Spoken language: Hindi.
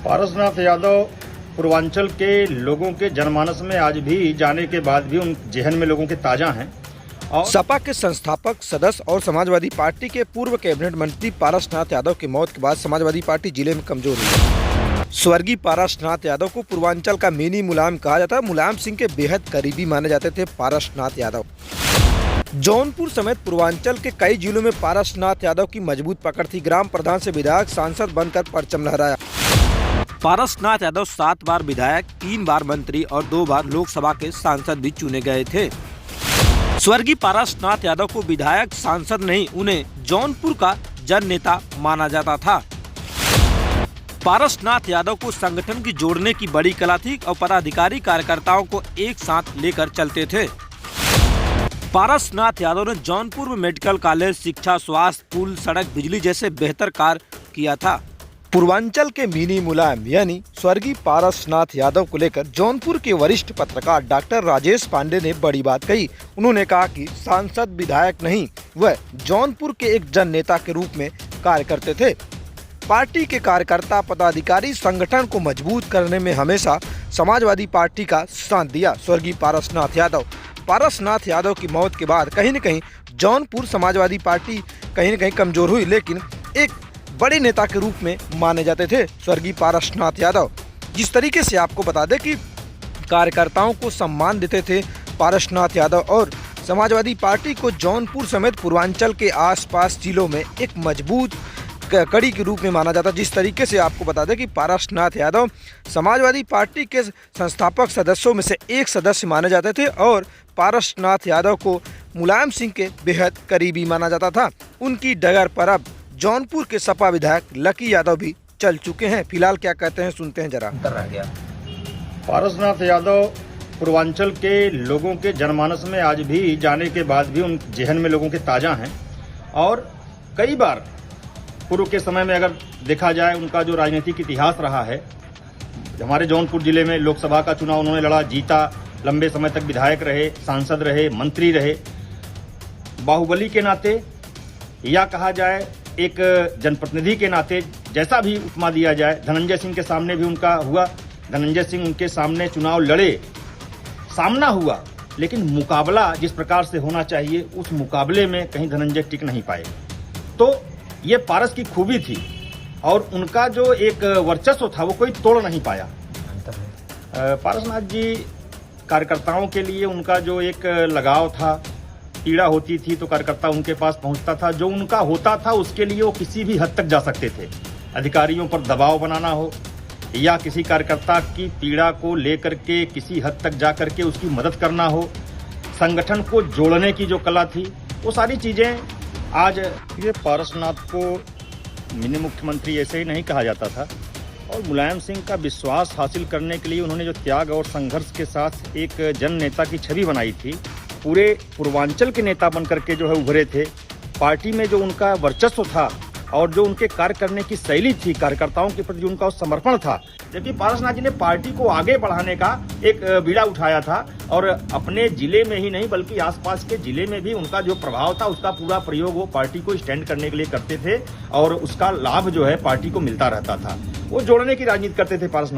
पारसनाथ यादव पूर्वांचल के लोगों के जनमानस में आज भी जाने के बाद भी उन जहन में लोगों के ताजा हैं। और सपा के संस्थापक सदस्य और समाजवादी पार्टी के पूर्व कैबिनेट मंत्री पारसनाथ यादव की मौत के बाद समाजवादी पार्टी जिले में कमजोर हुई है। स्वर्गीय पारसनाथ यादव को पूर्वांचल का मिनी मुलायम कहा जाता है। मुलायम सिंह के बेहद करीबी माने जाते थे पारसनाथ यादव। जौनपुर समेत पूर्वांचल के कई जिलों में पारसनाथ यादव की मजबूत पकड़ थी। ग्राम प्रधान से विधायक, सांसद बनकर परचम लहराया। पारसनाथ यादव 7 बार विधायक, 3 बार मंत्री और 2 बार लोकसभा के सांसद भी चुने गए थे। स्वर्गीय पारसनाथ यादव को विधायक, सांसद नहीं, उन्हें जौनपुर का जन नेता माना जाता था। पारसनाथ यादव को संगठन की जोड़ने की बड़ी कला थी और पदाधिकारी कार्यकर्ताओं को एक साथ लेकर चलते थे। पारसनाथ यादव ने जौनपुर में मेडिकल कॉलेज, शिक्षा, स्वास्थ्य, पुल, सड़क, बिजली जैसे बेहतर कार्य किया था। पूर्वांचल के मिनी मुलायम यानी स्वर्गीय पारसनाथ यादव को लेकर जौनपुर के वरिष्ठ पत्रकार डॉक्टर राजेश पांडे ने बड़ी बात कही। उन्होंने कहा कि सांसद, विधायक नहीं, वह जौनपुर के एक जन नेता के रूप में कार्य करते थे। पार्टी के कार्यकर्ता, पदाधिकारी संगठन को मजबूत करने में हमेशा समाजवादी पार्टी का साथ दिया। स्वर्गीय पारसनाथ यादव की मौत के बाद कहीं न कहीं जौनपुर समाजवादी पार्टी कहीं न कहीं कमजोर हुई, लेकिन एक बड़े नेता के रूप में माने जाते थे स्वर्गीय पारसनाथ यादव। जिस तरीके से आपको बता दें कि कार्यकर्ताओं को सम्मान देते थे पारसनाथ यादव और समाजवादी पार्टी को जौनपुर समेत पूर्वांचल के आसपास जिलों में एक मजबूत कड़ी के रूप में माना जाता। जिस तरीके से आपको बता दें कि पारसनाथ यादव समाजवादी पार्टी के संस्थापक सदस्यों में से एक सदस्य माने जाते थे और पारसनाथ यादव को मुलायम सिंह के बेहद करीबी माना जाता था। उनकी डगर पर अब जौनपुर के सपा विधायक लकी यादव भी चल चुके हैं। फिलहाल क्या कहते हैं, सुनते हैं जरा। पारसनाथ यादव पूर्वांचल के लोगों के जनमानस में आज भी जाने के बाद भी उन जहन में लोगों के ताजा हैं। और कई बार पूर्व के समय में अगर देखा जाए, उनका जो राजनीतिक इतिहास रहा है, हमारे जौनपुर जिले में लोकसभा का चुनाव उन्होंने लड़ा, जीता, लंबे समय तक विधायक रहे, सांसद रहे, मंत्री रहे। बाहुबली के नाते या कहा जाए एक जनप्रतिनिधि के नाते, जैसा भी उपमा दिया जाए, धनंजय सिंह के सामने भी उनका हुआ। धनंजय सिंह उनके सामने चुनाव लड़े, सामना हुआ, लेकिन मुकाबला जिस प्रकार से होना चाहिए उस मुकाबले में कहीं धनंजय टिक नहीं पाए। तो ये पारस की खूबी थी और उनका जो एक वर्चस्व था वो कोई तोड़ नहीं पाया। पारसनाथ जी कार्यकर्ताओं के लिए उनका जो एक लगाव था, पीड़ा होती थी तो कार्यकर्ता उनके पास पहुंचता था। जो उनका होता था उसके लिए वो किसी भी हद तक जा सकते थे। अधिकारियों पर दबाव बनाना हो या किसी कार्यकर्ता की पीड़ा को लेकर के किसी हद तक जा करके उसकी मदद करना हो, संगठन को जोड़ने की जो कला थी, वो सारी चीजें आज ये पारसनाथ को मिनी मुख्यमंत्री ऐसे ही नहीं कहा जाता था। और मुलायम सिंह का विश्वास हासिल करने के लिए उन्होंने जो त्याग और संघर्ष के साथ एक जन नेता की छवि बनाई थी, पूरे पूर्वांचल के नेता बनकर के जो है उभरे थे। पार्टी में जो उनका वर्चस्व था और जो उनके कार्य करने की शैली थी, कार्यकर्ताओं के प्रति जो उनका समर्पण था, जबकि पारसनाथ जी ने पार्टी को आगे बढ़ाने का एक बीड़ा उठाया था और अपने जिले में ही नहीं बल्कि आसपास के जिले में भी उनका जो प्रभाव था उसका पूरा प्रयोग वो पार्टी को स्टैंड करने के लिए करते थे और उसका लाभ जो है पार्टी को मिलता रहता था। वो जोड़ने की राजनीति करते थे पारसनाथ।